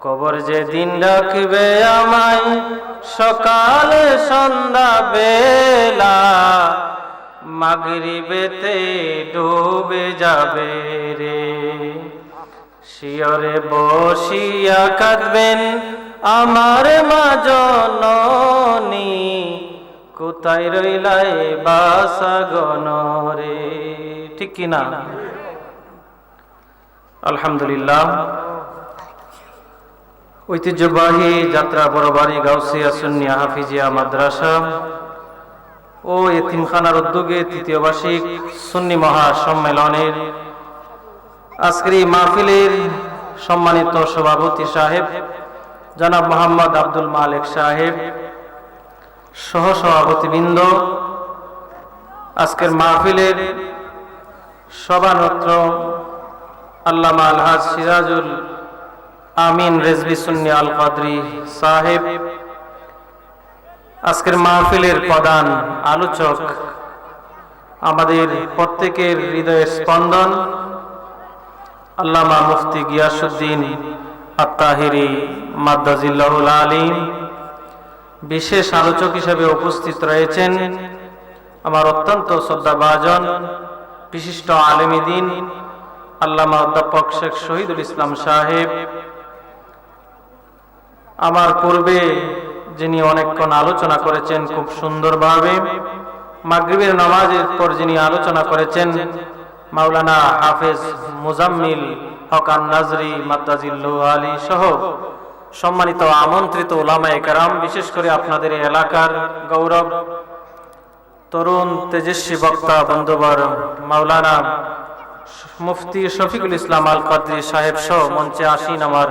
কবর যেদিন ডাকবে আমায় সকালে সন্ধ্যা বেলা, মাগরিবেতে ডুবে যাবে রে। শিয়রে বসিয়া কাঁদবেন আমার মা জননী, কোথায় রইলাই বাসা গণরে। ঠিক কিনা? আলহামদুলিল্লাহ, ঐতিহ্যবাহী যাত্রা বড়বাড়ি গাউসিয়া সুন্নিয়া হাফিজিয়া মাদ্রাসা ও এতিমখানার উদ্যোগে তৃতীয় বার্ষিক সুন্নি মহা সম্মেলনের আজকের এই মাহফিলের সম্মানিত সভাপতি সাহেব জনাব মোহাম্মদ আব্দুল মালিক সাহেব, সহ সভাপতিবৃন্দ, আজকের মাহফিলের সভানেত্র আল্লামা আলহাজ সিরাজুল আমিন রেজভী সুন্নি আল কাদরি সাহেব, আজকের মাহফিলের প্রধান আলোচক, আমাদের প্রত্যেকের হৃদয়ের স্পন্দন আল্লামা মুফতি গিয়াসউদ্দিন আত-তাহিরি মাদ্দাজিল্লাহুল আলিম, বিশেষ আলোচক হিসেবে উপস্থিত রয়েছেন আমার অত্যন্ত শ্রদ্ধাভাজন বিশিষ্ট আলেমী দ্বীন আল্লামা অধ্যাপক শেখ শহীদুল ইসলাম সাহেব, আমার পূর্বে যিনি অনেকক্ষণ আলোচনা করেছেন খুব সুন্দরভাবে, মাগরিবের নামাজের পর যিনি আলোচনা করেছেন মাওলানা হাফেজ মুজাম্মিল হক আন-নাজরি মাদ্দাজিল্লাহু আলী সহ সম্মানিত আমন্ত্রিত উলামায়ে কেরাম, বিশেষ করে আপনাদের এলাকার গৌরব তরুণ তেজস্বী বক্তা বন্ধুবর মাওলানা মুফতি শফিকুল ইসলাম আল কাদরি সাহেব সহ মঞ্চে আসীন আমার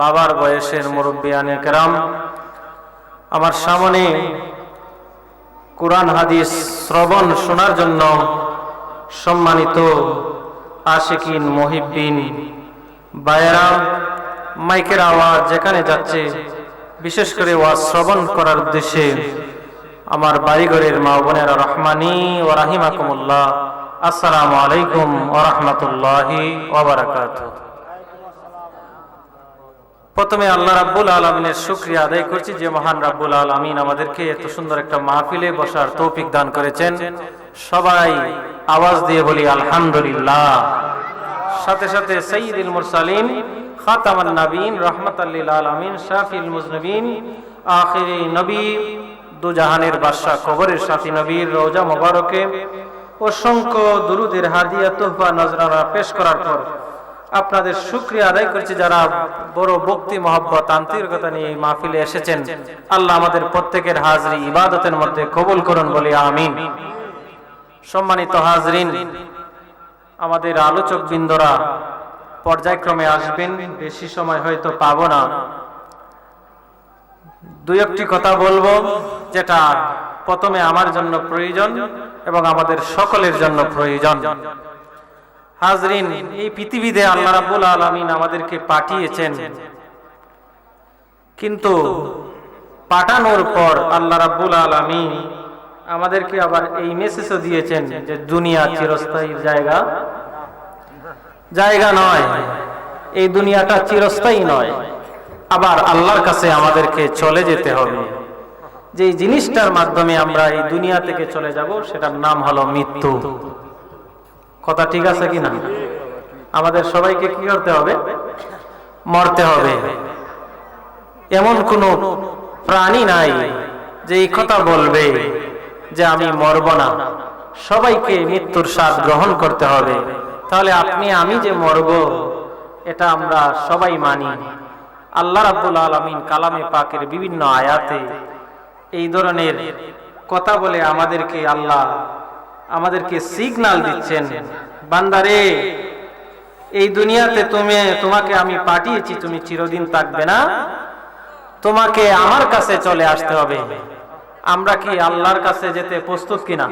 বাবার বয়সের মুরব্বিয়ানে কেরাম, আমার সামনে কুরআন হাদিস শ্রবণ শোনার জন্য সম্মানিত আশিকিন মুহিব্বিন বায়রা, মাইকের আওয়াজ যেখানে যাচ্ছে বিশেষ করে ওয়াজ শ্রবণ করার উদ্দেশ্যে আমার বাড়িঘরের মা বোনেরা রহমানি ওয়া রাহিমাকুমুল্লাহ, আসসালামু আলাইকুম ওয়া রাহমাতুল্লাহি ওয়া বারাকাতুহু। প্রথমে আল্লাহ রাব্বুল আলামিনের শুকরিয়া আদায় করছি যে মহান রাব্বুল আলামিন আমাদেরকে এত সুন্দর একটা মাহফিলে বসার তৌফিক দান করেছেন। সবাই আওয়াজ দিয়ে বলি আলহামদুলিল্লাহ। সাথে সাথে সাইয়্যিদুল মুরসালিন খাতামান নবীন রাহমাতাল লিল আলামিন শাফিউল মুজনিবিন আখিরি নবী দু জাহানের বাদশা কবরের সাথী নবীর রওজা মোবারকে অসংখ্য দুরুদের হাদিয়া তোহফা নজরানা পেশ করার পর আপনাদের শুকরিয়া আদায় করছি যারা বড় ভক্তি মহব্বত আন্তরিকতা নিয়ে এই মাহফিলে এসেছেন। আল্লাহ আমাদের প্রত্যেকের হাজরি ইবাদতের মধ্যে কবুল করুন বলি আমিন। সম্মানিত হাজরিন, আমাদের আলোচক বৃন্দরা পর্যায়ক্রমে আসবেন, বেশি সময় হয়তো পাবো না। দুই একটি কথা বলবো যেটা প্রথমে আমার জন্য প্রয়োজন এবং আমাদের সকলের জন্য প্রয়োজন। হাজরিন, এই পৃথিবীতে আল্লাহ রাব্বুল আলামিন আমাদেরকে পাঠিয়েছেন, কিন্তু পাঠানোর পর আল্লাহ রাব্বুল আলামিন আমাদেরকে আবার এই মেসেজও দিয়েছেন যে দুনিয়া চিরস্থায়ী জায়গা নয়, এই দুনিয়াটা চিরস্থায়ী নয়, আবার আল্লাহর কাছে আমাদেরকে চলে যেতে হবে। যে জিনিসটার মাধ্যমে আমরা এই দুনিয়া থেকে চলে যাব সেটার নাম হলো মৃত্যু। কথা ঠিক আছে কিনা? আমাদের সবাইকে কি করতে হবে? মরতে হবে। এমন কোন প্রাণী নাই যে এই কথা বলবে যে আমি মরব না। সবাইকে মৃত্যুর স্বাদ গ্রহণ করতে হবে। তাহলে আপনি আমি যে মরব এটা আমরা সবাই মানি। আল্লাহ রাব্বুল আলামিন কালামে পাকের বিভিন্ন আয়াতে এই ধরনের কথা বলে আমাদেরকে সিগন্যাল দিচ্ছেন, বান্দারে এই দুনিয়াতে তোমাকে আমি পাঠিয়েছি, তুমি চিরদিন থাকবে না, তোমাকে আমার কাছে চলে আসতে হবে। আমরা কি আল্লাহর কাছে যেতে প্রস্তুত কিনা?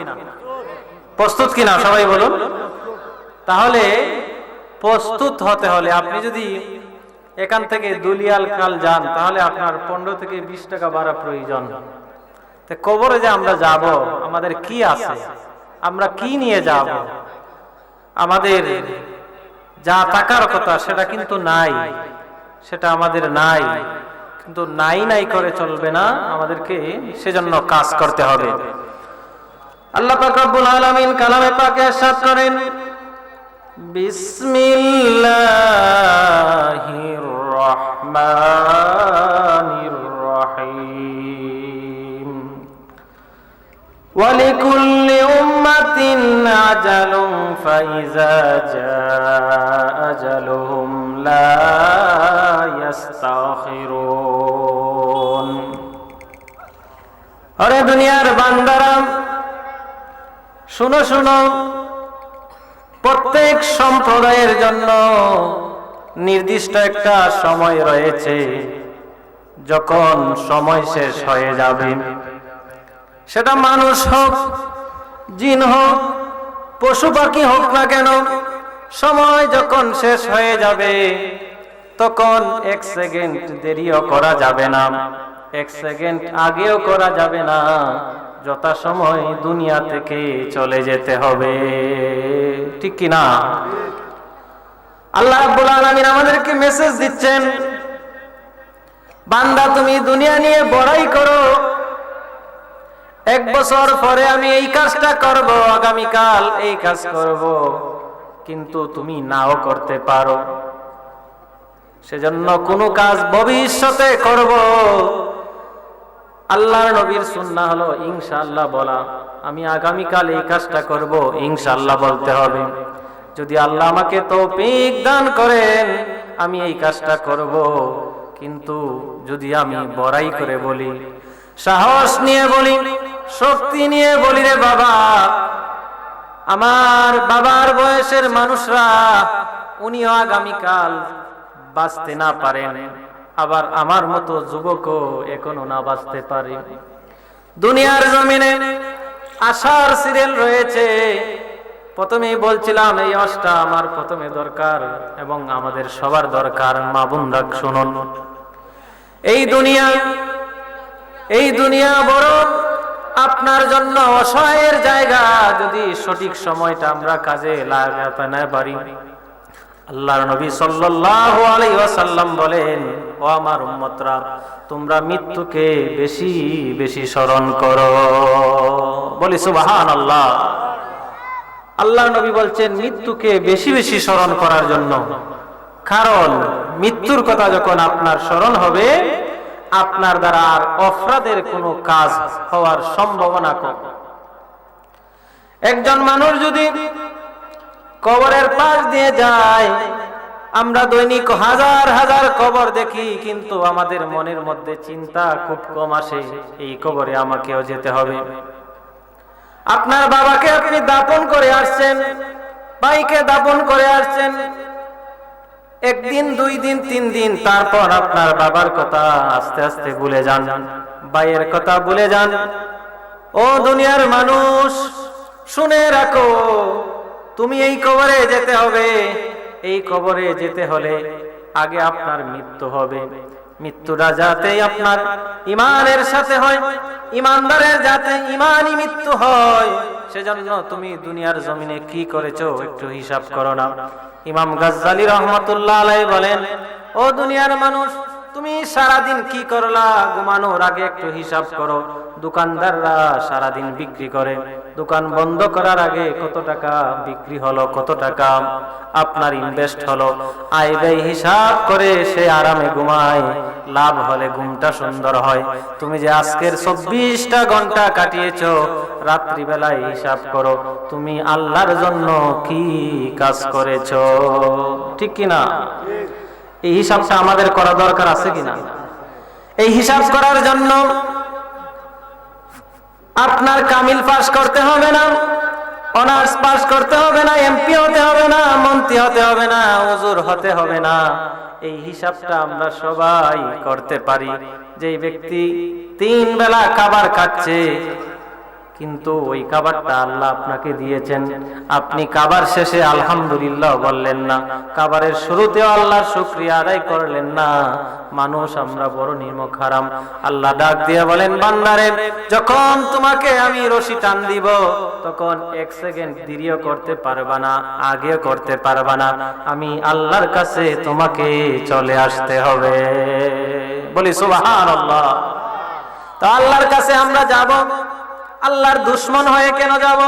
প্রস্তুত কিনা সবাই বলুন। তাহলে প্রস্তুত হতে হলে আপনি যদি এখান থেকে দুলিয়াল খাল যান তাহলে আপনার 15 থেকে 20 টাকা ভাড়া প্রয়োজন। কবরে যে আমরা যাব, আমাদের কি আছে, আমরা কি নিয়ে যাব? আমাদের যা থাকার কথা সেটা কিন্তু নাই। সেটা আমাদের নাই, কিন্তু নাই নাই করে চলবে না, আমাদেরকে সেজন্য কাজ করতে হবে। আল্লাহ পাক রব্বুল আলামিন কালামে পাকে ইরশাদ করেন, বিসমিল্লাহির রহমানির রহিম, ওয়ালিকুল্লি উম্মাতিন আজালুন ফাইযা জাআ আজালুহুম লা ইস্তাখিরুন। আরে দুনিয়ার বান্দারা শুনো শুনো, প্রত্যেক সম্প্রদায়ের জন্য নির্দিষ্ট একটা সময় রয়েছে, যখন সময় শেষ হয়ে যাবে, সেটা মানুষ হোক, জিন হোক, পশু পাখি হোক না কেন, সময় যখন শেষ হয়ে যাবে তখন এক সেকেন্ড দেরিও করা যাবে না, এক সেকেন্ড আগেও করা যাবে না, যথাসময় দুনিয়া থেকে চলে যেতে হবে। ঠিক কি না? আল্লাহ রাব্বুল আলামিন আমাদেরকে মেসেজ দিচ্ছেন, বান্দা তুমি দুনিয়া নিয়ে বড়াই করো, 1 বছর পরে আমি এই কাজটা করব, আগামীকাল এই কাজ করব, কিন্তু তুমি নাও করতে পারো। সেজন্য কোনো কাজ ভবিষ্যতে করব, আল্লাহর নবীর সুন্নাহ হলো ইনশাআল্লাহ বলা। আমি আগামীকাল এই কাজটা করব, ইনশাআল্লাহ বলতে হবে। যদি আল্লাহ আমাকে তৌফিক দান করেন আমি এই কাজটা করব, কিন্তু যদি আমি বড়াই করে বলি, সাহস নিয়ে বলি, শক্তি নিয়ে বলি, রে বাবা, আমার বাবার বয়সের মানুষরা উনিও আগামীকাল বাঁচতে না পারেন, আবার আমার মতো যুবকও এখনো না বাঁচতে পারে। দুনিয়ার জমিনে আশার সিরিয়াল রয়েছে। প্রথমেই বলছিলাম এই আশটা আমার প্রথমে দরকার এবং আমাদের সবার দরকার। মা বোনরা শুনুন, এই দুনিয়া বড় আপনার জন্য অসহায়ের জায়গা। যদি সঠিক সময়টা আমরা কাজে লাগাতে না পারি, আল্লাহর নবী সাল্লাল্লাহু আলাইহি ওয়াসাল্লাম বলেন, ও আমার উম্মতরা, তোমরা মৃত্যুকে বেশি বেশি স্মরণ করো। বলি সুবহানাল্লাহ। আল্লাহর নবী বলছেন মৃত্যুকে বেশি বেশি স্মরণ করার জন্য, কারণ মৃত্যুর কথা যখন আপনার স্মরণ হবে, আপনার দ্বারা আর অপরাধের কোনো কাজ হওয়ার সম্ভাবনা কম। একজন মানুষ যদি কবরের পাশ দিয়ে যায়, আমরা দৈনিক হাজার হাজার কবর দেখি, কিন্তু আমাদের মনের মধ্যে চিন্তা খুব কম আসে, এই কবরে আমাকেও যেতে হবে। আপনার বাবাকে আপনি দাফন করে আসছেন, ভাইকে দাফন করে আসছেন, 1 দিন 2 দিন 3 দিন, তারপর আপনার বাবার কথা আস্তে আস্তে ভুলে যান, ভাইয়ের কথা ভুলে যান। ও দুনিয়ার মানুষ, শুনে রাখো, তুমি এই কবরে যেতে হবে। এই কবরে যেতে হলে আগে আপনার মৃত্যু হবে। মৃত্যুটা যাতে আপনার ইমানের সাথে হয়, ইমানদারের যাতে ইমানই মৃত্যু হয়, সেজন্য তুমি দুনিয়ার জমিনে কি করেছো একটু হিসাব করো না। ইমাম গাজ্জালী রাহমাতুল্লাহ আলাইহি বলেন, ও দুনিয়ার মানুষ, তুমি সারাদিন কি করলা? ঘুমানোর আগে একটু হিসাব করো। দোকানদাররা সারাদিন বিক্রি করে, দোকান বন্ধ করার আগে কত টাকা বিক্রি হলো, কত টাকা আপনার ইনভেস্ট হলো, আয় ব্যয় হিসাব করে সে আরামে ঘুমায়, লাভ হলে ঘুমটা সুন্দর হয়। তুমি যে আজকের 24টা ঘন্টা কাটিয়েছো, রাত্রিবেলায় হিসাব করো তুমি আল্লাহর জন্য কি কাজ করেছো। ঠিক কিনা? এই হিসাবটা আমাদের করা দরকার আছে কিনা? এই হিসাব করার জন্য আপনার কামিল পাস করতে হবে না, অনার্স পাস করতে হবে না, এমপি হতে হবে না, মন্ত্রী হতে হবে না, হুজুর হতে হবে না। এই হিসাবটা আমরা সবাই করতে পারি। যে ব্যক্তি 3 বেলা খাবার খাচ্ছে, কিন্তু ওই কাবারটা আল্লাহ আপনাকে দিয়েছেন, আপনি কাবার শেষে আলহামদুলিল্লাহ বললেন না, কাবারের শুরুতেও আল্লাহর শুকরিয়া আদায় করলেন না। মানুষ আমরা বড় নির্মক হারাম। আল্লাহ ডাক দিয়ে বলেন, বান্দারে, যখন তোমাকে আমি রশি টান দিব তখন এক সেকেন্ড দেরিও করতে পারবা না, আগেও করতে পারবা না, আমি আল্লাহর কাছে তোমাকে চলে আসতে হবে। বলি সুবহানাল্লাহ। তো আল্লাহর কাছে আমরা যাব, আল্লাহর দুশমন হয়ে কেন যাব?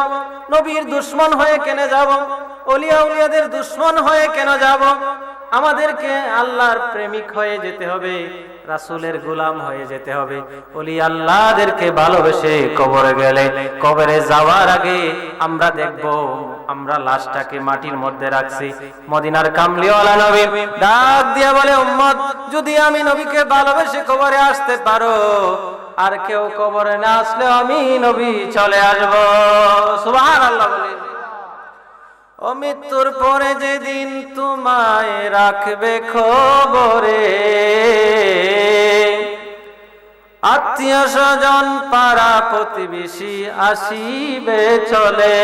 নবীর দুশমন হয়ে কেন যাব? ওলিয়া উলিয়াদের দুশমন হয়ে কেন যাব? আমাদেরকে আল্লাহর প্রেমিক হয়ে যেতে হবে, রাসূলের গোলাম হয়ে যেতে হবে। ওলি আল্লাহদেরকে ভালোবেসে কবরে গেলে, কবরে যাওয়ার আগে আমরা দেখব আমরা লাশটাকে মাটির মধ্যে রাখছি। মদিনার কামলিওয়ালা নবী ডাক দিয়ে বলে, উম্মত, যদি আমি নবীকে ভালোবেসে কবরে আসতে পারো, আর কেউ কবরে না আসলে আমি নবী চলে আসব। সুবহানাল্লাহ। বলে, ও মৃত্যুর পরে যেদিন তোমায় রাখবে খবরে, আত্মীয় স্বজন পাড়া প্রতিবেশী আসিবে চলে,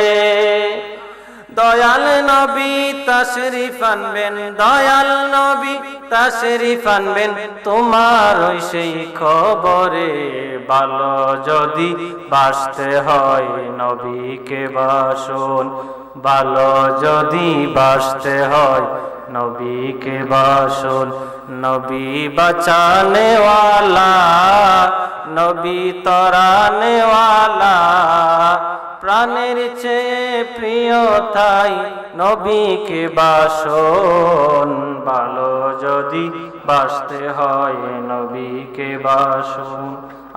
দয়াল নবী তাশরীফ আনবেন, দয়াল নবী তাশরীফ আনবেন তোমার ওই সেই খবরে। ভালো যদি বাসতে হয় নবীকে বাসুন, ভালো যদি বাসতে হয় নবীকে বাসুন। নবী বাঁচানে ওয়ালা, নবী তরানে ওয়ালা, প্রাণের চেয়ে প্রিয় তাই নবীকে বাসুন। ভালো যদি বাসতে হয় নবীকে বাসুন।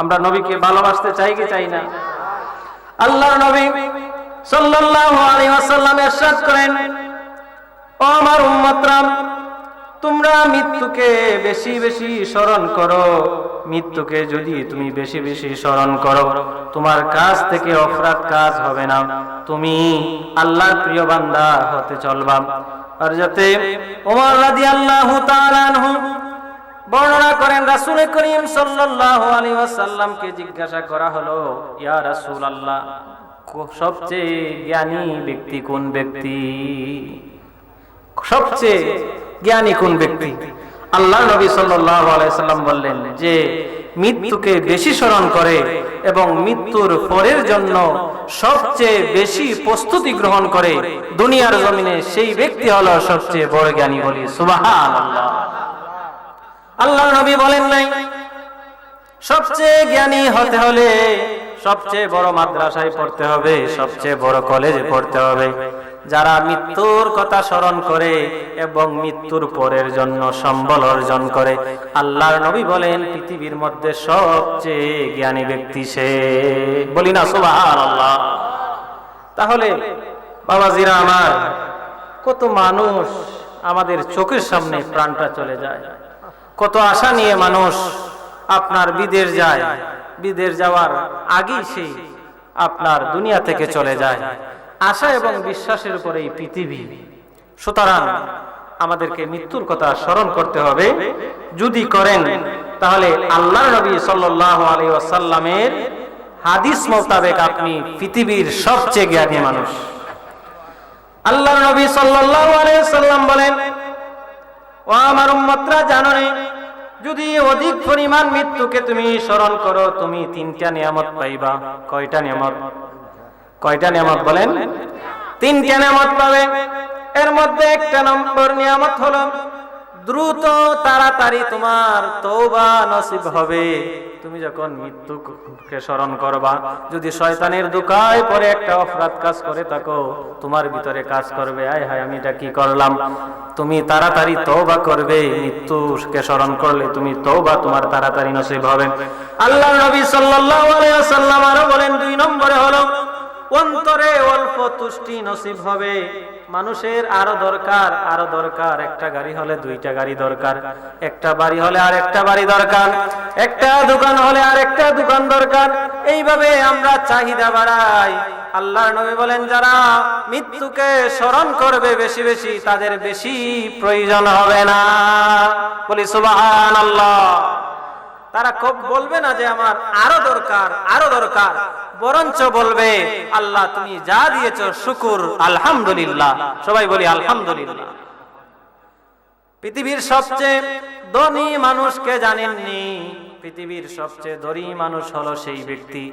আমরা নবীকে ভালোবাসতে চাই কি চাই না? আল্লাহর নবী সাল্লাল্লাহু আলাইহি ওয়াসাল্লাম ইরশাদ করেন, ও আমার উম্মতরা, তোমরা মৃত্যুকে বেশি বেশি স্মরণ করো। মৃত্যুকে যদি তুমি বেশি বেশি স্মরণ করো, তোমার কাছ থেকে অপরাধ কাজ হবে না, তুমি আল্লাহর প্রিয় বান্দা হতে চলবা। আর যাতে ওমর রাদিয়াল্লাহু তাআলা আনহু বর্ণনা করেন, রাসূল করিম সাল্লাল্লাহু আলাইহি ওয়াসাল্লামকে জিজ্ঞাসা করা হলো, ইয়া রাসূলুল্লাহ, সবচেয়ে জ্ঞানী ব্যক্তি কোন ব্যক্তি? সবচেয়ে জ্ঞানী কোন ব্যক্তি? আল্লাহ নবী সাল্লাল্লাহু আলাইহি সাল্লাম বললেন যে মৃত্যুকে বেশি স্মরণ করে এবং মৃত্যুর পরের জন্য সবচেয়ে বেশি প্রস্তুতি গ্রহণ করে দুনিয়ার জমিনে, সেই ব্যক্তি হলো সবচেয়ে বড় জ্ঞানী। বলি সুবহানাল্লাহ। আল্লাহ নবী বলেন নাই সবচেয়ে জ্ঞানী হতে হলে সবচেয়ে বড় মাদ্রাসায় পড়তে হবে, সবচেয়ে বড় কলেজে পড়তে হবে। যারা মৃত্যুর কথা স্মরণ করে এবং মৃত্যুর পরের জন্য সম্বল অর্জন করে, আল্লাহর নবী বলেন পৃথিবীর মধ্যে সবচেয়ে জ্ঞানী ব্যক্তি সে। বলি না সুবহানাল্লাহ। তাহলে বাবাজিরা আমার, কত মানুষ আমাদের চোখের সামনে প্রাণটা চলে যায়, কত আশা নিয়ে মানুষ আপনার বিদেশ যায়, বিদেশ যাওয়ার আগেই সেই আপনার দুনিয়া থেকে চলে যায়। আশা এবং বিশ্বাসের উপরে এই পৃথিবী। সুতরাং আমাদেরকে মৃত্যুর কথা স্মরণ করতে হবে। যদি করেন তাহলে আল্লাহর নবী সাল্লাল্লাহু আলাইহি ওয়াসাল্লামের হাদিস মোতাবেক আপনি পৃথিবীর সবচেয়ে জ্ঞানী মানুষ। আল্লাহর নবী সাল্লাল্লাহু আলাইহি ওয়াসাল্লাম বলেন, ও আমার উম্মতরা, জানো না, যদি অধিক পরিমাণ মৃত্যুকে তুমি স্মরণ করো, তুমি তিনটা নিয়ামত পাইবা। কয়টা নিয়ামত? কয়টা নিয়ামত বলেন? তিনটা নিয়ামত পাবে। এর মধ্যে একটা নম্বর নিয়ামত হলো দ্রুত তাড়াতাড়ি তোমার তওবা নসিব হবে। তুমি যখন মৃত্যুকে স্মরণ করবা, যদি শয়তানের ধোঁকায় পরে একটা অপরাধ কাজ করে থাকো, তোমার ভিতরে কাজ করবে, আয় হায় আমি এটা কি করলাম। তুমি তাড়াতাড়ি তওবা করবে। মৃত্যুকে স্মরণ করলে তুমি তওবা তোমার তাড়াতাড়ি নসিব হবে। আল্লাহর নবী সাল্লাল্লাহু আলাইহি ওয়াসাল্লাম আরো বলেন, দুই নম্বরে হলো অন্তরে অল্প তুষ্টি নসিব হবে। মানুষের আরো দরকার, আরো দরকার। একটা গাড়ি হলে দুইটা গাড়ি দরকার, একটা বাড়ি হলে আর একটা বাড়ি দরকার, একটা দোকান হলে আর একটা দোকান দরকার। এইভাবে আমরা চাহিদা বাড়াই। আল্লাহর নবী বলেন, যারা মৃত্যুকে স্মরণ করবে বেশি বেশি, তাদের বেশি প্রয়োজন হবে না। বলি সুবহানাল্লাহ। তারা খুব বলবে না যে আমার আরো দরকার আরো দরকার, বরঞ্চ বলবে আল্লাহ তুমি যা দিয়েছো শুকর, আলহামদুলিল্লাহ। সবাই বলি আলহামদুলিল্লাহ। পৃথিবীর সবচেয়ে ধনী মানুষকে জানেননি? পৃথিবীর সবচেয়ে ধনী মানুষ হলো সেই ব্যক্তি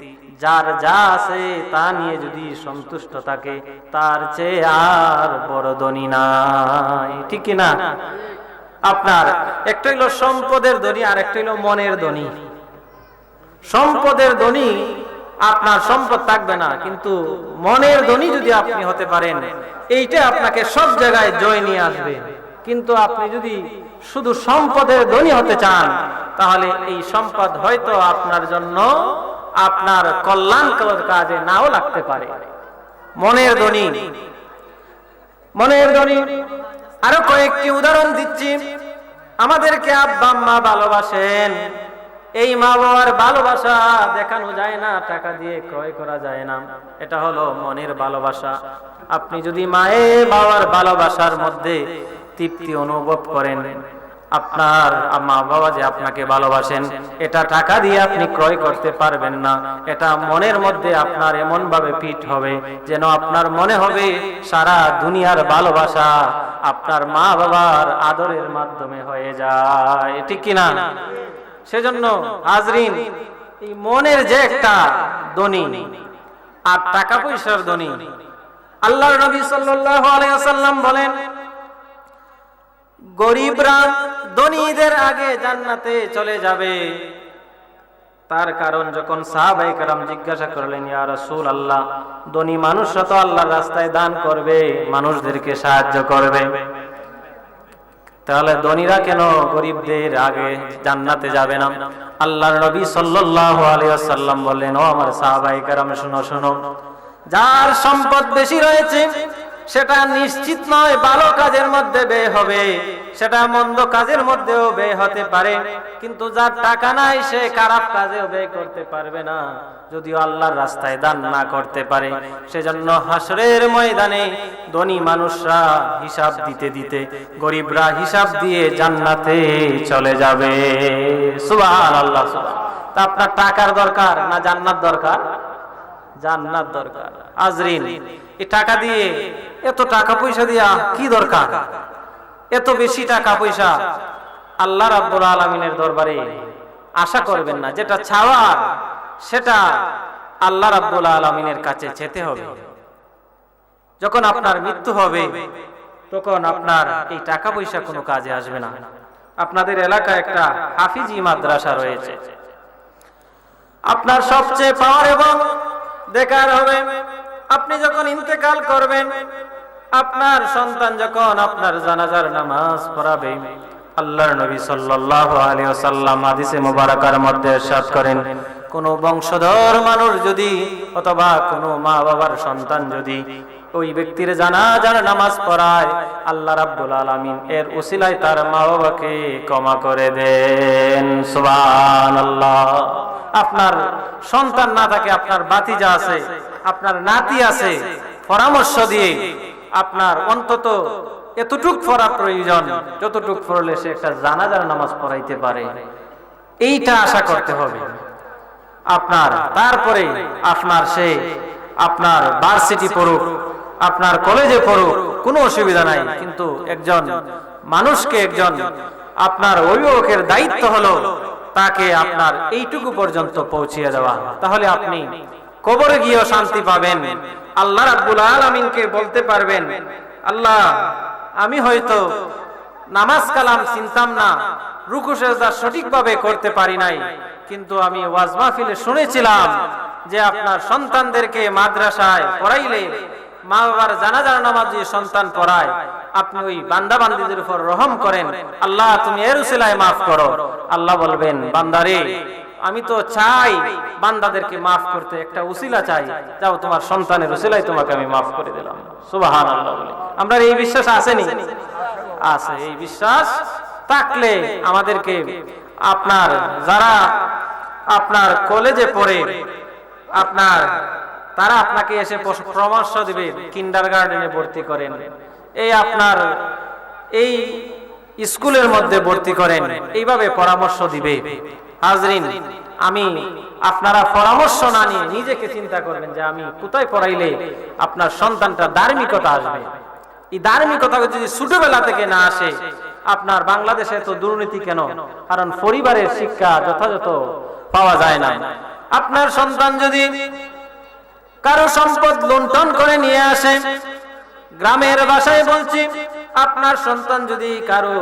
যার যা আছে তা নিয়ে যদি সন্তুষ্ট থাকে, তার চেয়ে আর বড় ধনী নাই, ঠিক কি না? আপনার একটা হলো সম্পদের ধনী, আর একটা হলো মনের ধনী। সম্পদের ধনী আপনার সম্পদ থাকবে না, কিন্তু মনের ধনী যদি আপনি হতে পারেন, এইটা আপনাকে সব জায়গায় জয় নিয়ে আসবে। কিন্তু আপনি যদি শুধু সম্পদের ধনী হতে চান, তাহলে এই সম্পদ হয়তো আপনার জন্য আপনার কল্যাণকর কাজে নাও লাগতে পারে। মনের ধনী, মনের ধনী। আরো কয়েকটি উদাহরণ দিচ্ছি। আমাদেরকে আব্বা আম্মা ভালোবাসেন, এই মা বাবার ভালোবাসা দেখানো যায় না, টাকা দিয়ে ক্রয় করা যায় না। এটা হলো মনের ভালোবাসা। আপনি যদি মায়ের বাবার ভালোবাসার মধ্যে তৃপ্তি অনুভব করেন, আপনার মা বাবা যে আপনাকে ভালোবাসেন, এটা টাকা দিয়ে আপনি ক্রয় করতে পারবেন না। এটা মনের মধ্যে আপনার এমন ভাবে ফিট হবে যেন আপনার মনে হবে সারা দুনিয়ার ভালোবাসা আপনার মা বাবার আদরের মাধ্যমে হয়ে যায়, ঠিক কিনা? সেজন্য হাজরিন, এই মনের যে একটা ধনী আর টাকা পয়সার ধনী, আল্লাহর নবী সাল্লাল্লাহু আলাইহি ওয়াসাল্লাম বলেন, গরিবরা ধনীদের আগে জান্নাতে চলে যাবে। তার কারণ যখন সাহাবায়ে কেরাম জিজ্ঞাসা করলেন, ইয়া রাসূলুল্লাহ, ধনী মানুষরা তো আল্লাহর রাস্তায় দান করবে, মানুষদেরকে সাহায্য করবে, তাহলে ধনীরা কেন গরিবদের আগে জান্নাতে যাবে না? আল্লাহর নবী সাল্লাল্লাহু আলাইহি ওয়াসাল্লাম বললেন, ও আমার সাহাবায়ে কেরাম, শুনো শুনো, যার সম্পদ বেশি রয়েছে সেটা নিশ্চিত নয় ভালো কাজের মধ্যে ব্যয় হবে, সেটা মন্দ কাজের মধ্যেও ব্যয় হতে পারে। কিন্তু যার টাকা নাই সে খারাপ কাজেও ব্যয় করতে পারবে না, যদিও আল্লাহর রাস্তায় দান না করতে পারে। সেজন্য হাসরের ময়দানে ধনী মানুষরা হিসাব দিতে দিতে গরিবরা হিসাব দিয়ে জান্নাতে চলে যাবে। সুবহানাল্লাহ। তা আপনার টাকার দরকার না জান্নাত দরকার? জান্নাত দরকার। আজরিন, এই টাকা দিয়ে, এত টাকা পয়সা দিয়া কি দরকার? এত বেশি টাকা পয়সা আল্লাহ রাব্বুল আলামিনের দরবারে আশা করবেন না। যেটা চাওয়ার সেটা আল্লাহ রাব্বুল আলামিনের কাছে চেতে হবে। যখন আপনার মৃত্যু হবে তখন আপনার এই টাকা পয়সা কোনো কাজে আসবে না। আপনাদের এলাকায় একটা হাফিজি মাদ্রাসা রয়েছে। আপনার সবচেয়ে পাওয়ার এবং দেখার হবে, আপনি যখন ইন্তেকাল করবেন, আপনার সন্তান যখন আপনার জানাজার নামাজ পড়াবে, আল্লাহর নবী সাল্লাল্লাহু আলাইহি ওয়াসাল্লাম হাদিসে মুবারাকার মধ্যে ইরশাদ করেন, কোন বংশধর মানুষ যদি অথবা কোন মা বাবার সন্তান যদি ওই ব্যক্তির জানাজার নামাজ পড়ায়, আল্লাহ রাব্বুল আলামিন এর উসিলায় তার মা বাবাকে ক্ষমা করে দেন। সুবহানাল্লাহ। আপনার সন্তান না থাকে, আপনার ভাতিজা আছে, আপনার নাতি আছে, পরামর্শ দিয়ে আপনার অন্তত এতটুক পড়া প্রয়োজন যতটুক পড়লে সে একটা জানাজার নামাজ পড়াইতে পারে, এইটা আশা করতে হবে আপনার। তারপরে আপনার সে আপনার ভার্সিটি পড়ুক, আপনার কলেজে পড়ুক, কোনো অসুবিধা নাই। কিন্তু একজন মানুষকে, একজন আপনার অভিভাবকের দায়িত্ব হলো তাকে আপনার এইটুকু পর্যন্ত পৌঁছিয়ে দেওয়া। তাহলে আপনি কবরে গিয়েও শান্তি পাবেন। আল্লাহ রাব্বুল আলামিনকে বলতে পারবেন, আল্লাহ, আমি হয়তো নামাজ কালাম চিনতাম না, রুকু সিজদা সঠিকভাবে করতে পারি নাই, কিন্তু আমি ওয়াজ মাহফিলে শুনেছিলাম যে আপনার সন্তানদেরকে মাদ্রাসায় পড়াইলে, মা বাবার জানাজার নামাজ যে সন্তান পড়ায়, আপনি ওই বান্দা বান্দীদের উপর রহম করেন, আল্লাহ তুমি এর উসিলায় মাফ করো। আল্লাহ বলবেন, বান্দারে, আমি তো চাই বান্দাদেরকে মাফ করতে, একটা উসিলা চাই, যাও তোমার সন্তানের উসিলায় তোমাকে আমি মাফ করে দিলাম। সুবহানাল্লাহ বলে আমরা এই বিশ্বাস আসেনি? আছে। এই বিশ্বাস থাকলে আমাদেরকে আপনার যারা আপনার কলেজে পড়ে আপনার তারা আপনাকে এসে পরামর্শ দিবে, কিন্ডারগার্টেনে ভর্তি করেন, এই আপনার এই স্কুলের মধ্যে ভর্তি করেন, এইভাবে পরামর্শ দিবে। হাজরিন, আমি আপনারা পরামর্শ না নিয়ে নিজেকে চিন্তা করবেন যে আমি কোথায় পড়াইলে আপনার সন্তানটা ধার্মিকতা আসবে। এই ধার্মিকতা যদি ছোটবেলা থেকে না আসে, আপনার বাংলাদেশে তো দুর্নীতি কেন? কারণ পরিবারের শিক্ষা যথাযথ পাওয়া যায় না। আপনার সন্তান যদি কারো সম্পদ লুণ্ঠন করে নিয়ে আসে, গ্রামের ভাষায় বলছি, আপনার সন্তান যদি কারো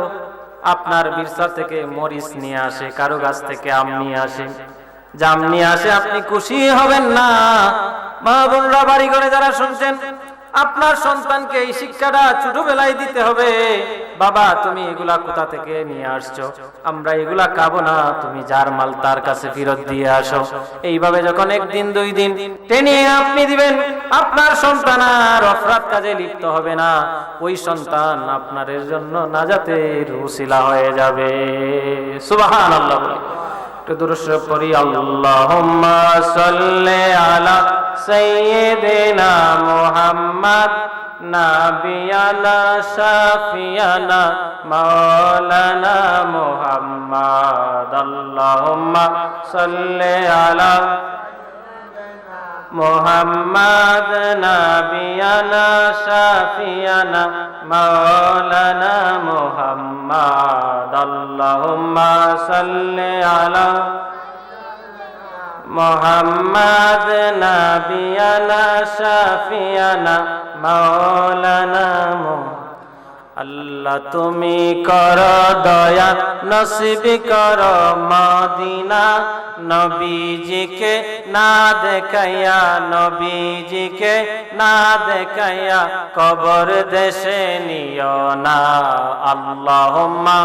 আপনার বিরসা থেকে মরিচ নিয়ে আসে, কারো গাছ থেকে আম নিয়ে আসে, জাম নিয়ে আসে, আপনি খুশি হবেন না। মা বোনরা, বাড়ি ঘরে যারা শুনছেন, আপনার সন্তানকে এই শিক্ষাটা ছোটবেলায় দিতে হবে। বাবা, তুমি এগুলা কোথা থেকে নিয়ে আসছো? আমরা এগুলা খাবো না, তুমি যার মাল তার কাছে ফেরত দিয়ে আসো। এইভাবে যখন একদিন দুই দিন টেনে আপনি দিবেন, আপনার সন্তান আর অপরাধ কাজে লিপ্ত হবে না। ওই সন্তান আপনার জন্য নাজাতের উসিলা হয়ে যাবে। সুবহানাল্লাহ। একটু দুরূদ শরীফ পড়ি। আল্লাহুম্মা সাল্লি আলা সাইয়্যিদিনা মুহাম্মাদ নাবিয়ানা শাফিয়ানা মাওলানা মুহাম্মাদ। আল্লাহুম্মা সাল্লি আলা মুহাম্মাদ নাবিয়ানা শাফিয়ানা মাওলানা মুহাম্মাদ। আল্লাহুম্মা সাল্লি আলা মুহাম্মাদ নাবিয়ানা শাফিয়ানা মাওলানা মুহাম্মাদ। আল্লাহ তুমি কর দয়া, নসিব কর মদিনা, নবীজিকে না দেখাইয়া, নবীজিকে না দেখাইয়া কবর দেশে নিও না। আল্লাহুম্মা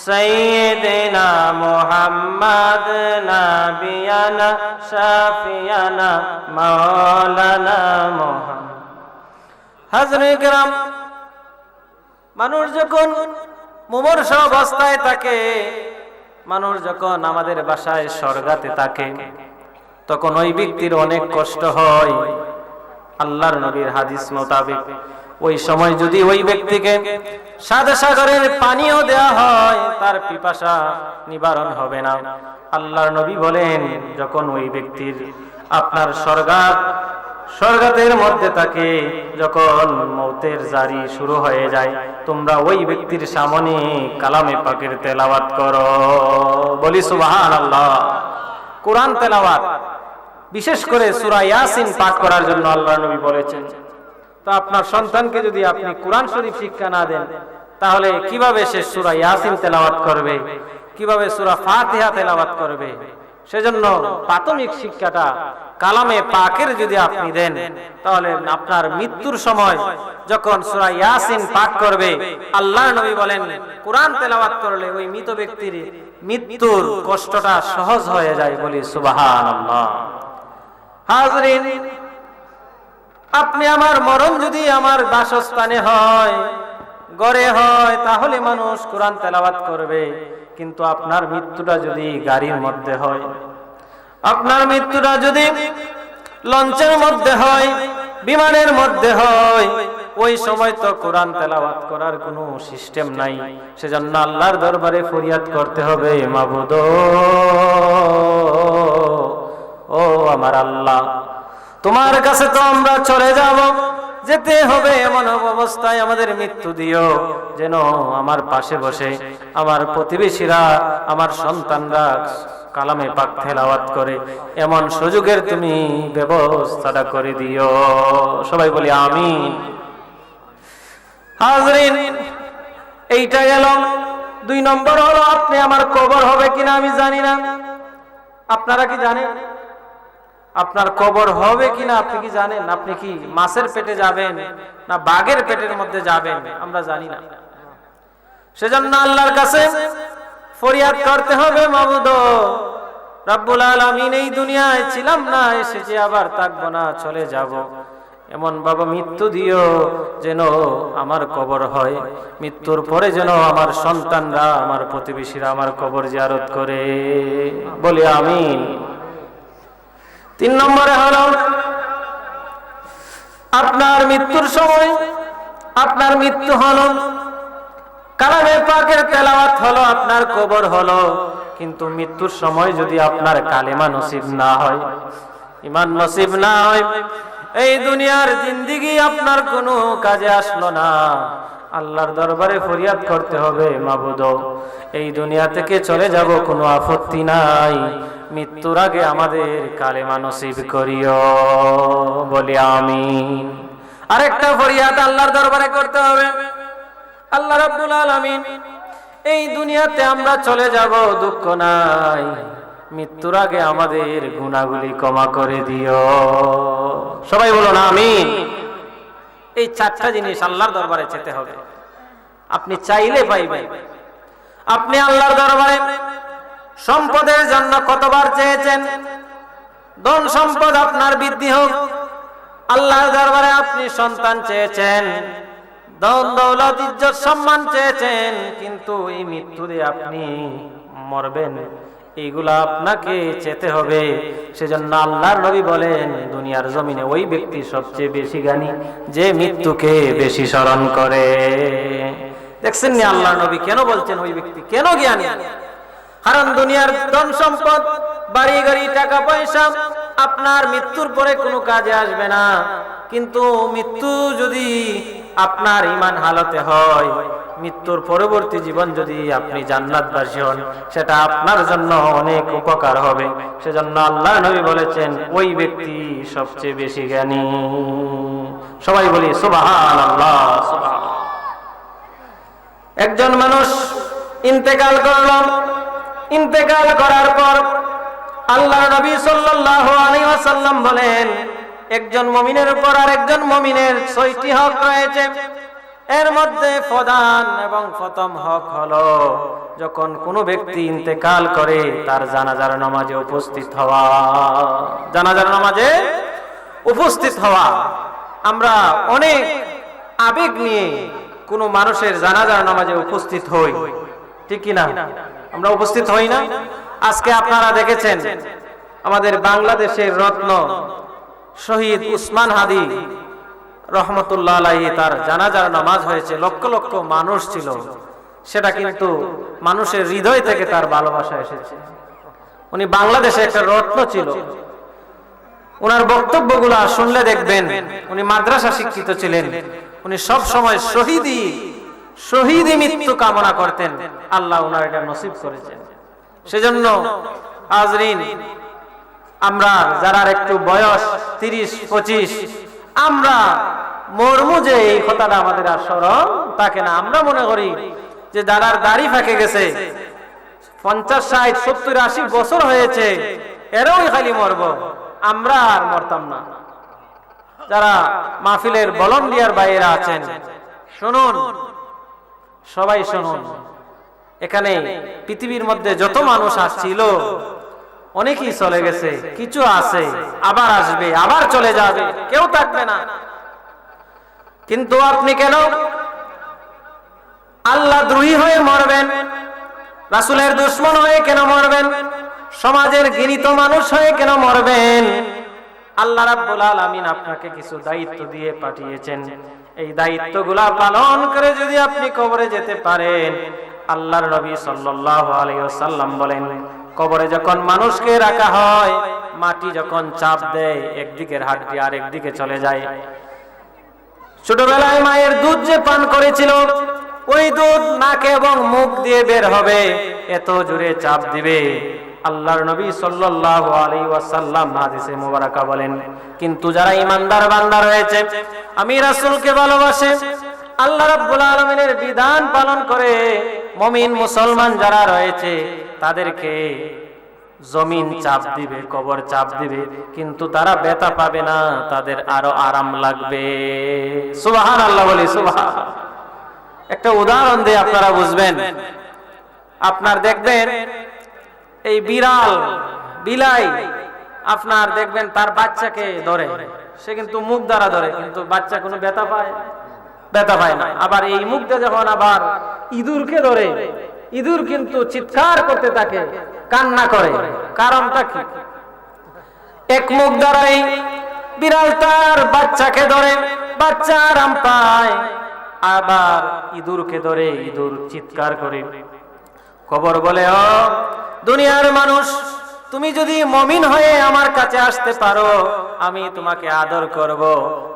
সাইয়্যিদিনা মুহাম্মাদ নাবিয়ানা শাফিয়ানা মাওলানা মুহাম্মাদ। হাজরে কেরাম, মানুষ যখন মুমূর্ষ অবস্থায় থাকে, মানুষ যখন আমাদের বাসায় স্বর্গাতে থাকে, তখন ওই ব্যক্তির অনেক কষ্ট হয়। আল্লাহর নবীর হাদিস মোতাবেক ওই সময় যদি ওই ব্যক্তিকে সাদা সাগরের পানিও দেয়া হয়, তার পিপাসা নিবারণ হবে না। আল্লাহর নবী বলেন, যখন ওই ব্যক্তির আপনার স্বর্গাতের মধ্যে থাকে, যখন মৌতের জারি শুরু হয়ে যায়, তোমরা ওই ব্যক্তির সামনে কালামে পাকের তেলাওয়াত করো। বলি সুবহানাল্লাহ। কোরআন তেলাওয়াত, বিশেষ করে সূরা ইয়াসিন পাঠ করার জন্য আল্লাহর নবী বলেছেন। তো আপনার সন্তানকে যদি আপনি কোরআন শরীফ শিক্ষা না দেন, তাহলে কিভাবে সে সূরা ইয়াসিন তেলাওয়াত করবে, কিভাবে সূরা ফাতিহা তেলাওয়াত করবে? সেজন্য প্রাথমিক শিক্ষাটা কালামে পাকের যদি আপনি দেন, তাহলে আপনার মৃত্যুর সময় যখন সূরা ইয়াসিন পাঠ করবে, আল্লাহর নবী বলেন, কোরআন তেলাওয়াত করলে ওই মৃত ব্যক্তির মৃত্যুর কষ্টটা সহজ হয়ে যায়। বলি সুবহানাল্লাহ। হাজরিন, আপনি আমার মরণ যদি আমার বাসস্থানে হয়, ঘরে হয়, তাহলে মানুষ কোরআন তেলাওয়াত করবে। কিন্তু আপনার মৃত্যুটা যদি গাড়ির মধ্যে হয়, আপনার মৃত্যুটা যদি লঞ্চের মধ্যে হয়, বিমানের মধ্যে হয়, ওই সময় তো কোরআন তেলাওয়াত করার কোনো সিস্টেম নাই। সেজন্য আল্লাহর দরবারে ফরিয়াদ করতে হবে, মাবুদ ও আমার আল্লাহ, তোমার কাছে তো আমরা চলে যাব, যেতে হবে। এমন অবস্থায় আমাদের মৃত্যু দিও যেন আমার পাশে বসে আমার প্রতিবেশীরা, আমার সন্তানরা কালামে পাক তেলাওয়াত করে, এমন সুযোগের তুমি ব্যবস্থাটা করে দিও। সবাই বলি আমিন। হাজরিন, এইটা গেল। 2 নম্বর হলো, আপনি আমার কবর হবে কিনা আমি জানি না। আপনারা কি জানেন আপনার কবর হবে কিনা? আপনি কি জানেন? আপনি কি মাছের পেটে যাবেন না বাঘের পেটের মধ্যে যাবেন? আমরা জানি না। সেজন্য আল্লাহর কাছে ফরিয়াদ করতে হবে, মাবুদ রব্বুল আলামিন, এই দুনিয়ায় ছিলাম না, এসেছি, আবার থাকবো না, চলে যাব। এমন বাবা মৃত্যু দিও যেন আমার কবর হয়। মৃত্যুর পরে যেন আমার সন্তানরা, আমার প্রতিবেশীরা আমার কবর জিয়ারত করে। বলি আমিন। 3 নম্বরে হলো, আপনার মৃত্যুর সময়, আপনার মৃত্যু হলো, কালামে পাকের তেলাওয়াত হলো, আপনার কবর হলো, কিন্তু মৃত্যুর সময় যদি আপনার কালেমা নসিব না হয়, ঈমান নসিব না হয়, এই দুনিয়ার জিন্দেগি আপনার কোনো কাজে আসলো না, আল্লাহর দরবারে ফরিয়াদ করতে হবে, মাবুদ এই দুনিয়া থেকে চলে যাব, কোনো আপত্তি নাই, মৃত্যুর আগে আমাদের কালেমা নসিব করিও, বলি আমিন। আরেকটা ফরিয়াদ আল্লাহর দরবারে করতে হবে, আল্লাহ রাব্বুল আলামিন এই দুনিয়াতে আমরা চলে যাব, দুঃখ নাই, মৃত্যুর আগে আমাদের গুনাহগুলি ক্ষমা করে দিও, সবাই বলো না আমিন। এই চারটা জিনিস আল্লাহর দরবারে যেতে হবে, আপনি চাইলে পাইবেন। আপনি আল্লাহর দরবারে সম্পদের জন্য কতবার চেয়েছেন, ধন সম্পদ আপনার বৃদ্ধি হোক, আল্লাহর দরবারে আপনি সন্তান চেয়েছেন, ধন দৌলত ইজ্জত সম্মান চেয়েছেন, কিন্তু এই মৃত্যু দিয়ে আপনি মরবেন, এইগুলা আপনাকে চেতে হবে। সেজন্য আল্লাহর নবী বলেন, দুনিয়ার জমিনে ওই ব্যক্তি সবচেয়ে বেশি জ্ঞানী যে মৃত্যুকে বেশি স্মরণ করে। দেখছেন না আল্লাহর নবী কেন বলছেন ওই ব্যক্তি কেন জ্ঞানী? কারণ দুনিয়ার ধন সম্পদ, বাড়ি গাড়ি, টাকা পয়সা আপনার মৃত্যুর পরে কোনো কাজে আসবে না, কিন্তু মৃত্যু যদি আপনার ঈমান হালতে হয়, মৃত্যুর পরবর্তী জীবন যদি আপনি জান্নাতবাসী হন, সেটা আপনার জন্য অনেক উপকার হবে। সেজন্য আল্লাহর নবী বলেছেন ওই ব্যক্তি সবচেয়ে বেশি জ্ঞানী। সবাই বলি সুবহানাল্লাহ, সুবহানাল্লাহ। একজন মানুষ ইন্তেকাল করল, ইন্তেকাল করার পর আল্লাহর নবী সাল্লাল্লাহু আলাইহি ওয়াসাল্লাম বলেন, একজন মুমিনের উপর আরেকজন মুমিনের 6টি হক রয়েছে, এর মধ্যে প্রধান এবং প্রথম হক হলো যখন কোনো ব্যক্তি ইন্তেকাল করে তার জানাজার নামাজে উপস্থিত হওয়া, জানাজার নামাজে উপস্থিত হওয়া। আমরা অনেক আবেগ নিয়ে কোনো মানুষের জানাজার নামাজে উপস্থিত হই, ঠিক কি না? আমরা উপস্থিত হই না? আজকে আপনারা দেখেছেন আমাদের বাংলাদেশের রত্ন শহীদ উসমান হাদি রহমতুল্লাহ আলাইহি, তার জানাজার নামাজ হয়েছে, লক্ষ লক্ষ মানুষ ছিল, সেটা কিন্তু মানুষের হৃদয় থেকে তার ভালোবাসা এসেছে। উনি বাংলাদেশে একটা রত্ন ছিল, উনার বক্তব্যগুলা শুনলে দেখবেন উনি মাদ্রাসা শিক্ষিত ছিলেন, উনি সব সময় শহীদি মৃত্যু কামনা করতেন, আল্লাহ উনার এটা নসিব করেছেন। সেজন্য হাজরিন, আমরা যারা একটু বয়স 30-25, আমরা মরমু যে এই কথাটা আমাদের আর স্মরণ থাকে না। আমরা মনে করি যে যারা দাড়ি ফাঁকে গেছে, 50, 60, 70, 80 বছর হয়েছে, এরাই খালি মরব, আমরা আর মরতাম না। যারা মাহফিলের ভলান্টিয়ার ভাইয়েরা আছেন, শুনুন, সবাই শুনুন, এখানে পৃথিবীর মধ্যে যত মানুষ আসছিল অনেকেই চলে গেছে, কিছু আছে আবার আসবে, আবার চলে যাবে, কেউ থাকবে না। কিন্তু আপনি কেন আল্লাহ দ্রোহী হয়ে মরবেন? রাসূলের দুশমন হয়ে কেন মরবেন? সমাজের ঘৃণিত মানুষ হয়ে কেন মরবেন? আল্লাহ রাব্বুল আলামিন আপনাকে কিছু দায়িত্ব দিয়ে পাঠিয়েছেন, এই দায়িত্বগুলা পালন করে যদি আপনি কবরে যেতে পারেন, আল্লাহর নবী সাল্লাল্লাহু আলাইহি ওয়াসাল্লাম বলেন, কবরে যখন মানুষকে রাখা হয়, মাটি যখন চাপ দেয়, একদিকের হাড়টি আরেক দিকে চলে যায়। ছোটবেলায় মায়ের দুধ যে পান করেছিল, ওই দুধ নাকে এবং মুখ দিয়ে বের হবে, এত জোরে চাপ দিবে। আল্লাহর নবী সাল্লাল্লাহু আলাইহি ওয়াসাল্লাম হাদিসে মুবারাকা বলেন, কিন্তু যারা ঈমানদার বান্দা রয়েছে, আমি রাসূলকে ভালোবাসে, আল্লাহ রাব্বুল আলামিনের বিধান পালন করে, মুমিন মুসলমান যারা রয়েছে, তাদেরকে জমিন চাপ দিবে, কবর চাপ দিবে, কিন্তু তারা ব্যথা পাবে না, তাদের আরো আরাম লাগবে। সুবহানাল্লাহ বলি সুবহানাল্লাহ। একটা উদাহরণ দিয়ে আপনারা বুঝবেন। আপনার দেখবেন এই বিলাই আপনার দেখবেন তার বাচ্চাকে ধরে, সে কিন্তু মুখ দ্বারা ধরে, কিন্তু বাচ্চা কোনো ব্যথা পায় না। আবার এই মুখ দিয়ে যখন আবার ইঁদুরকে ধরে, ইঁদুর কিন্তু চিৎকার করতে থাকে, কান্না করে। কারণটা কি? এক মুখ দ্বারাই বিড়াল তার বাচ্চাকে ধরে, বাচ্চা আরাম পায়, আবার ইঁদুরকে ধরে, ইঁদুর চিৎকার করে। কবর বলে, ও দুনিয়ার মানুষ, তুমি যদি মুমিন হয়ে আমার কাছে আসতে পারো আমি তোমাকে আদর করব।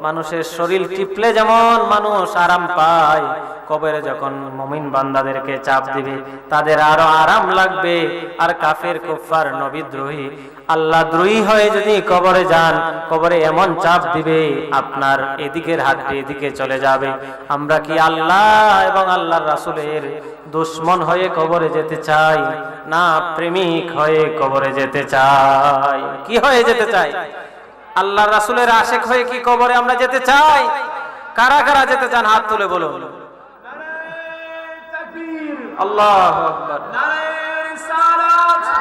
মানুষের শরীর টিপলে যেমন মানুষ আরাম পায়, কবরে যখন মুমিন বান্দাদেরকে চাপ দিবে তাদের আরো আরাম লাগবে। আর কাফের কুফার নবীদ্রোহী আল্লাহ দ্রোহী হয়ে যদি কবরে যান, কবরে এমন চাপ দিবে আপনার এদিকের হাতটি এদিকে চলে যাবে। আমরা কি আল্লাহ এবং আল্লাহর রাসূলের দুশমন হয়ে কবরে যেতে চাই, না প্রেমিক হয়ে কবরে যেতে চাই? কি হয়ে যেতে চাই? আল্লাহর রাসূলের আশিক হয়ে কি কবরে আমরা যেতে চাই? কারা কারা যেতে চান হাত তুলে বলুন। আল্লাহু আকবার,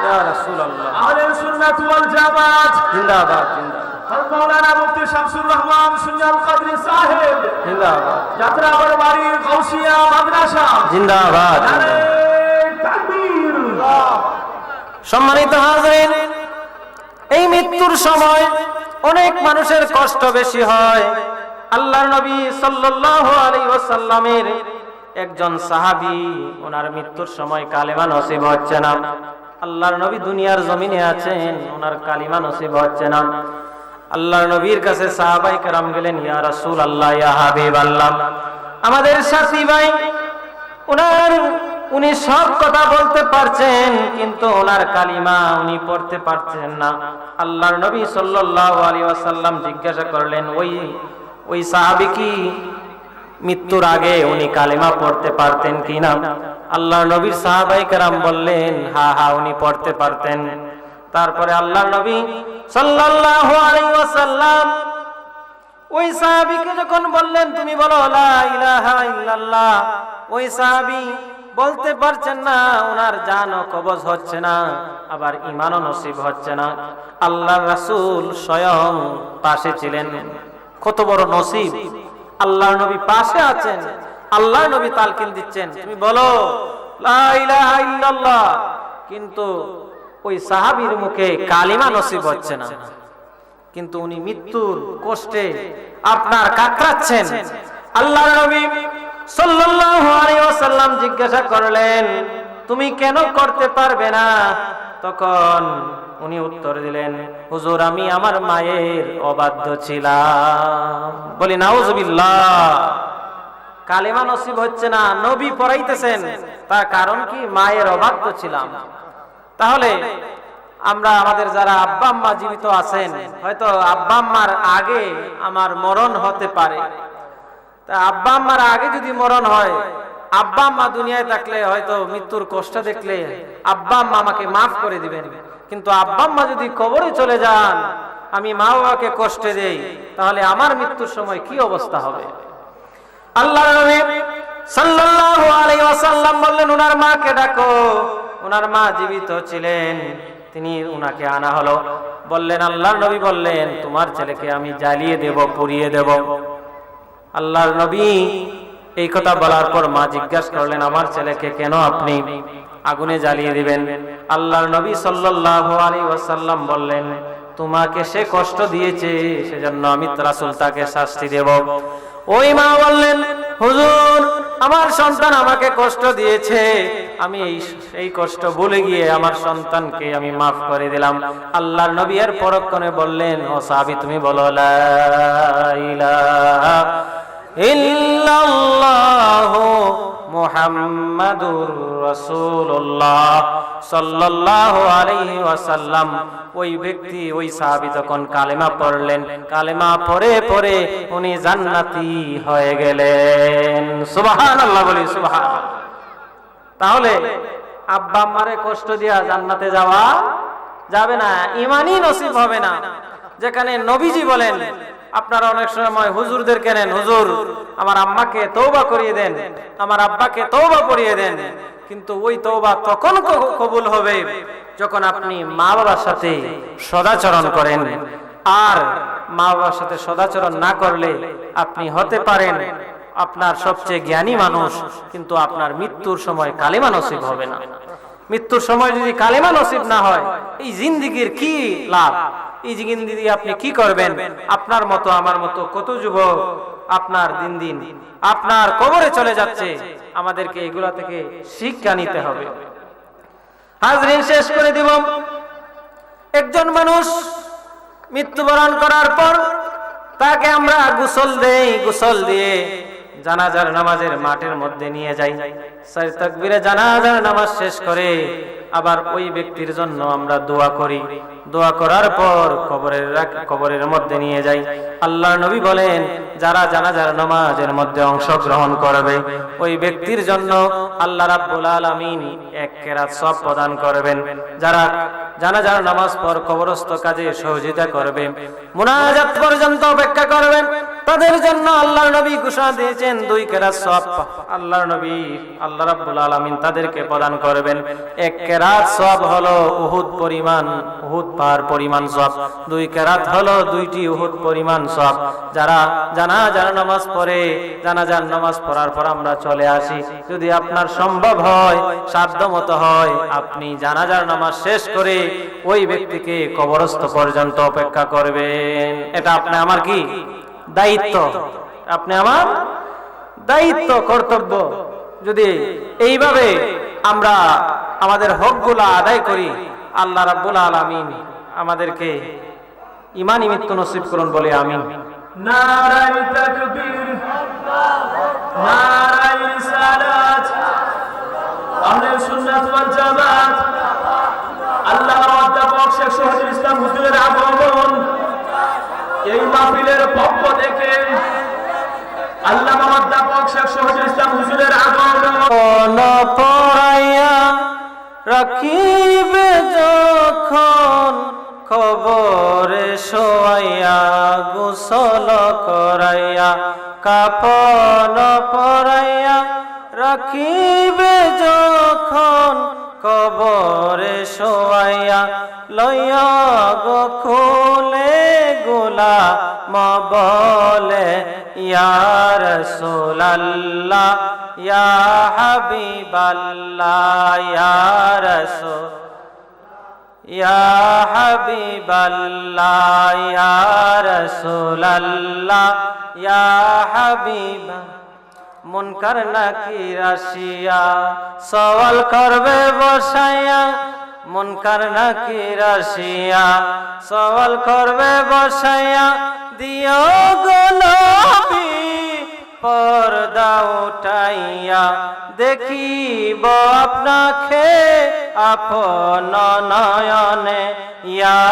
ইয়া রাসূলুল্লাহ, আহলে সুন্নাত ওয়াল জামাত জিন্দাবাদ জিন্দাবাদ, মাওলানা মুফতি শামসুর রহমান সুন্নাল কাদরি সাহেব জিন্দাবাদ, যাত্রাবাড়ি বাড়ি গাউসিয়া মাদ্রাসা জিন্দাবাদ। তাকবীর। সম্মানিত হাজরিন, এই মৃত্যুর সময় অনেক মানুষের কষ্ট বেশি হয়। আল্লাহর নবী সাল্লাল্লাহু আলাইহি ওয়াসাল্লামের একজন সাহাবী, ওনার মৃত্যুর সময় কালেমা নসিব হচ্ছে না। আল্লাহর নবী দুনিয়ার জমিনে আছেন, ওনার কালিমা নসিব হচ্ছে না। আল্লাহর নবীর কাছে সাহাবায়ে কেরাম গেলেন, ইয়া রাসূলুল্লাহ, ইয়া হাবিবাল্লাহ, আমাদের সাথী ভাই, উনি সব কথা বলতে পারছেন কিন্তু ওনার কালিমা উনি পড়তে পারছেন না। আল্লাহর নবী সাল্লাল্লাহু আলাইহি ওয়াসাল্লাম জিজ্ঞাসা করলেন, ওই সাহাবী কি মৃত্যুর আগে উনি কালিমা পড়তে পারতেন কিনা? আল্লাহর নবীর সাহাবায়ে কেরাম বললেন, হ্যাঁ হ্যাঁ উনি পড়তে পারতেন। তারপরে আল্লাহর নবী সাল্লাল্লাহু আলাইহি ওয়াসাল্লাম ওই সাহাবীকে যখন বললেন, তুমি বলো লা ইলাহা ইল্লাল্লাহ, ওই সাহাবী বলতে পারছেন না, ওনার জানও কবজ হচ্ছে না, আবার ঈমানও নসিব হচ্ছে না। আল্লাহর রাসূল স্বয়ং পাশে ছিলেন। কত বড় নসিব! আল্লাহর নবী পাশে আছেন, আল্লাহর নবী তালকিন দিচ্ছেন, তুমি বলো লা ইলাহা ইল্লাল্লাহ, কিন্তু ওই সাহাবীর মুখে কালিমা নসিব হচ্ছে না, কিন্তু উনি মৃত্যুর কষ্টে আপনার কাতরাচ্ছেন। আল্লাহর নবী সাল্লাল্লাহু আলাইহি ওয়াসাল্লাম জিজ্ঞাসা করলেন, তুমি কেন করতে পারবে না? তখন উনি উত্তর দিলেন, হুজুর, আমি আমার মায়ের অবাধ্য ছিলাম। বলি নাউজুবিল্লাহ। কালেমা নসিব হচ্ছে না, নবী পড়াইতেছেন, তার কারণ কি? মায়ের অবাধ্য ছিলাম। তাহলে আমরা আমাদের যারা আব্বা আম্মা জীবিত আছেন, হয়তো আব্বা আম্মার আগে আমার মরণ হতে পারে। তা আব্বা আম্মার আগে যদি মরণ হয়, আব্বা আম্মা দুনিয়ায় থাকলে হয়তো মৃত্যুর কষ্ট দেখলে আব্বা আম্মা আমাকে মাফ করে দিবেন, কিন্তু আব্বা আম্মা যদি কবরে চলে যান, আমি মা বাবাকে কষ্ট দেই, তাহলে আমার মৃত্যুর সময় কি অবস্থা হবে? আল্লাহর নবী সাল্লাল্লাহু আলাইহি ওয়াসাল্লাম বললেন, ওনার মাকে ডাকো। ওনার মা জীবিত ছিলেন, তিনি উনাকে আনা হলো। বললেন, আল্লাহর নবী বললেন, তোমার ছেলেকে আমি জ্বালিয়ে দেব, পুড়িয়ে দেব। আল্লাহর নবী এই কথা বলার পর মা জিজ্ঞাসা করলেন, আমার ছেলেকে কেন আপনি আগুনে জ্বালিয়ে দিবেন? আল্লাহর নবী সাল্লাল্লাহু আলাইহি ওয়াসাল্লাম বললেন, তোমাকে সে কষ্ট দিয়েছে, সেজন্য আমি রাসূল তাকে শাস্তি দেব। ওই মা বললেন, হুজুর, আমার সন্তান আমাকে কষ্ট দিয়েছে, আমি এই কষ্ট ভুলে গিয়ে আমার সন্তানকে আমি মাফ করে দিলাম। আল্লাহর নবী এর পরক্ষণে বললেন, ও সাহাবী, তুমি বলো লা ইলাহা ইল্লাল্লাহু মুহাম্মাদুর রাসূলুল্লাহ সাল্লাল্লাহু আলাইহি ওয়াসাল্লাম। ওই ব্যক্তি, ওই সাহাবী তখন কালেমা পড়লেন। কালেমা পড়ে পড়ে উনি জান্নাতি হয়ে গেলেন। সুবহানাল্লাহ, বলি সুবহানাল্লাহ। তাহলে আব্বা আম্মারে কষ্ট দিয়া জান্নাতে যাওয়া যাবে না, ঈমানই নসিব হবে না। যেখানে নবীজি বলেন, আপনারা অনেক সময় হুজুরদের কেনেন, হুজুর আমার আম্মাকে তওবা করিয়ে দেন, আমার আব্বাকে তওবা করিয়ে দেন, কিন্তু ওই তওবা তখন কবুল হবে যখন আপনি মা বাবার সাথে সদাচরণ করেন। আর মা বাবার সাথে সদাচরণ না করলে আপনি হতে পারেন আপনার সবচেয়ে জ্ঞানী মানুষ, কিন্তু আপনার মৃত্যুর সময় কালেমা নসিব হবে না। মৃত্যুর সময় যদি কালেমা নসিব না হয়, এই জিন্দেগির কি লাভ? এই জিন্দেগি আপনি কি করবেন? আপনার মতো আমার মতো কত যুবক আপনার দিন দিন আপনার কবরে চলে যাচ্ছে। আমাদেরকে এগুলা থেকে শিক্ষা নিতে হবে। হাজরিন, শেষ করে দিব। একজন মানুষ মৃত্যুবরণ করার পর তাকে আমরা গোসল দেই, গোসল দিয়ে জানাজার নামাজের মাঠের মধ্যে নিয়ে যাই। চার তাকবীরে জানাজার নামাজ শেষ করে আবার ওই ব্যক্তির জন্য আমরা দোয়া করি। দোয়া করার পর কবরের মধ্যে নিয়ে যাই। আল্লাহর নবী বলেন, যারা জানাজার নামাজের মধ্যে অংশগ্রহণ করবে ওই ব্যক্তির জন্য আল্লাহ রাব্বুল আলামিন এক কেরাত সওয়াব প্রদান করবেন। যারা জানাজার নামাজ পড় কবরস্থ কাজে সহযোগিতা করবে, মুনাজাত পর্যন্ত অপেক্ষা করবেন, তাদের জন্য আল্লাহর নবী ঘোষণা দিয়েছেন 2 কেরাত সওয়াব আল্লাহর নবী আল্লাহ রাব্বুল আলামিন তাদেরকে প্রদান করবেন। 1 কেরাত সওয়াব হলো উহুদ পরিমাণ, উহুদ পাহাড় পরিমাণ সওয়াব। 2 কেরাত হলো 2টি উহুদ পরিমাণ সওয়াব। যারা জানাজার নামাজ পড়ে, জানাজার নামাজ পড়ার পর আমরা চলে আসি, যদি আপনার সম্ভব হয়, সাধ্যমতো হয়, আপনি জানাজার নামাজ শেষ করে ওই ব্যক্তিকে কবরস্থ পর্যন্ত অপেক্ষা করবেন। এটা আপনি আমার কি দায়িত্ব, আপনি আমার দায়িত্ব, কর্তব্য। যদি এইভাবে আমরা আমাদের হকগুলো আদায় করি, আল্লাহ রাব্বুল আলামিন আমাদেরকে ঈমানি মৃত্যু নসিব করুন, বলে আমিন। নারায়ে তাকবীর, নারায়ে রিসালাত, আহলে সুন্নাত ওয়াল জামাত। আল্লাহর অধ্যাপক শেখ শহীদুল ইসলাম হুজুরের আগমন এই মাহফিলের পক্ষ থেকে আল্লামা অধ্যাপক শেখ শহীদুল ইসলাম হুজুরের আগমন পড়াইয়া রাখিবে যখন কবরে শোয়াইয়া, গোসল করাইয়া কাফন পরাইয়া রাখিবে যখন কবরে শোয়াইয়া, লইয়া গো খুলে গোলাম বলে ইয়া রাসূলুল্লাহ ইয়া হাবিবাল্লাহ ইয়া রাসূল ইয়া হাবিবাল্লাহ ইয়া রাসূলুল্লাহ ইয়া হাবিবা। মুনকার নাকির আসিয়া সওয়াল করবে বসাইয়া, মুনকার নাকির আসিয়া সওয়াল করবে বসাইয়া, দিও গো নবী পর্দা উঠাইয়া, দেখিব আপনাকে আপন নয়নে ইয়া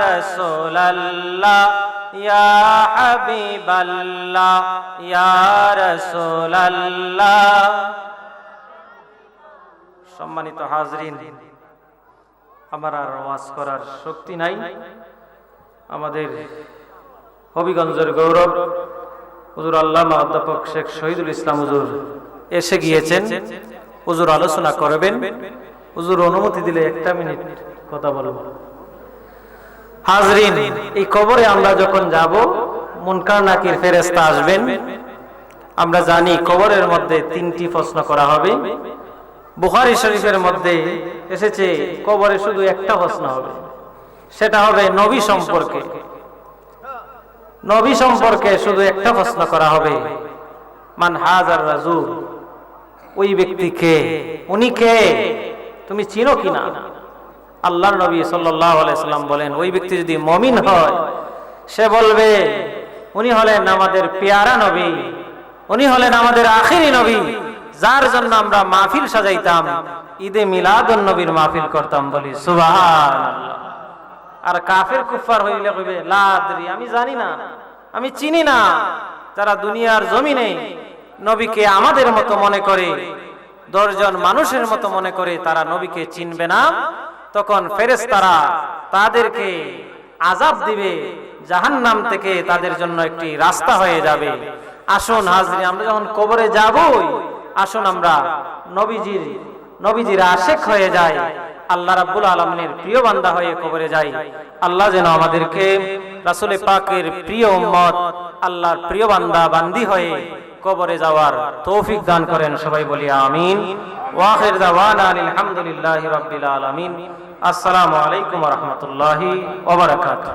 রাসূলুল্লাহ ইয়া হাবিবাল্লাহ ইয়া রাসূলুল্লাহ। সম্মানিত হাজরিন, আমার আর ওয়াজ করার শক্তি নাই। আমাদের হবিগঞ্জের গৌরব হুজুর আল্লামা অধ্যাপক শেখ শহীদুল ইসলাম হুজুর এসে গিয়েছেন। হুজুর আলোচনা করবেন। হুজুর অনুমতি দিলে 1 মিনিট কথা বলবো। হাজরিন, এই কবরে আমরা যখন যাব, মুনকার নাকির ফেরেশতা আসবেন। আমরা জানি কবরের মধ্যে 3টি প্রশ্ন করা হবে। বুখারী শরীফের মধ্যে এসেছে কবরে শুধু একটা প্রশ্ন হবে, সেটা হবে নবী সম্পর্কে। নবী সম্পর্কে শুধু একটা প্রশ্ন করা হবে, মান হাজার রাজুল, ওই ব্যক্তি কে, উনি কে, তুমি চিনো কিনা? আল্লাহর নবী সাল্লাল্লাহু আলাইহি সাল্লাম বলেন, ওই ব্যক্তি যদি মুমিন হয় সে বলবে উনি হলেন আমাদের পেয়ারা নবী, উনি হলেন আমাদের আখিরি নবী, যার জন্য আমরা মাহফিল সাজাইতাম, ঈদে মিলাদুন নবীর মাহফিল করতাম। বলি সুবহানাল্লাহ। আর কাফের কুফার হইলে কইবে লা আদরি, আমি জানি না, আমি চিনি না। যারা দুনিয়ার জমিনে নবীকে আমাদের মতো মনে করে, 10 জন মানুষের মতো মনে করে, তারা নবীকে চিনবে না। তখন ফেরেশতারা তাদেরকে আযাব দিবে, জাহান্নাম থেকে তাদের জন্য একটি রাস্তা হয়ে যাবে। আসুন হাজরিন, আমরা যখন কবরে যাবই, আসুন আমরা নবীজির আশিক হয়ে যাই, আল্লাহ রাব্বুল আলামিনের প্রিয় বান্দা হয়ে কবরে যাই। আল্লাহ যেন আমাদেরকে রাসূল পাকের প্রিয় উম্মত, আল্লাহর প্রিয় বান্দা বান্দি হয়ে কবরে যাওয়ার তৌফিক দান করেন। সবাই বলি আমিন। ওয়া আখির দাওয়ানা আলহামদুলিল্লাহি রাব্বিল আলামিন। আসসালামু আলাইকুম ওয়া রাহমাতুল্লাহি ওয়া বারাকাতুহু।